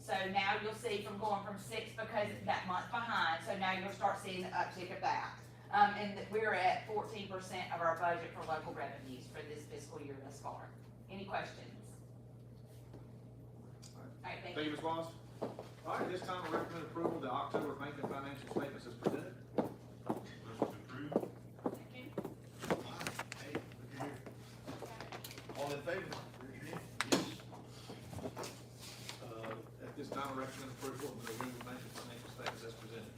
Speaker 9: So now you'll see from going from 6 because it's that month behind, so now you'll start seeing the uptick of that. And we're at 14% of our budget for local revenues for this fiscal year thus far. Any questions? All right, thank
Speaker 2: Thank
Speaker 9: you.
Speaker 2: you, Ms. Wallace. All right, this time, I recommend approval of the October bank and financial statements as presented.
Speaker 6: Motion to approve.
Speaker 8: Hey, look at here. All in favor, raise your hand. Yes.
Speaker 2: At this time, I recommend approval of the November bank and financial statements as presented.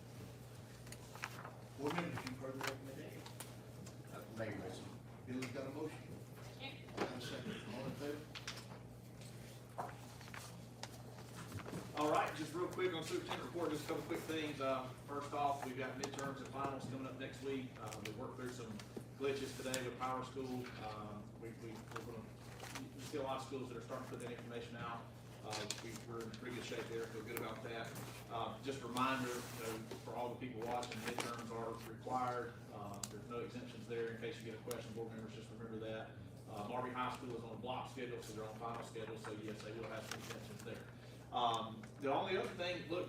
Speaker 8: Board members, you've heard the recommendation.
Speaker 3: Make a motion.
Speaker 8: Billy's got a motion. I have a second. All in favor?
Speaker 2: All right, just real quick on superintendent report, just a couple quick things. First off, we've got midterms and finals coming up next week. We worked through some glitches today with Power School. We're gonna, you see a lot of schools that are starting to put that information out. We're in pretty good shape there, feel good about that. Just a reminder, for all the people watching, midterms are required. There's no exemptions there. In case you get a question, board members, just remember that. Marby High School is on a block schedule, so they're on final schedule, so yes, they will have some exemptions there. The only other thing, look,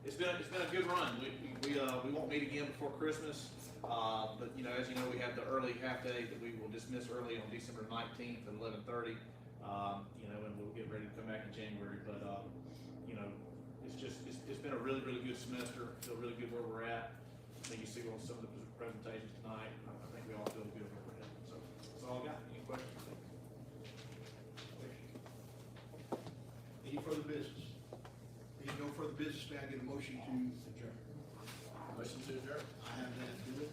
Speaker 2: it's been a good run. We won't meet again before Christmas. But as you know, we have the early half day that we will dismiss early on December 19th at 11:30. And we'll get ready to come back in January. But it's been a really, really good semester. Feel really good where we're at. I think you see on some of the presentations tonight. I think we all feel good where we're headed. So that's all I got. Any questions?
Speaker 8: Any further business? Any no further business, may I get a motion to adjourn?
Speaker 3: Motion to adjourn.
Speaker 8: I have that, Billy.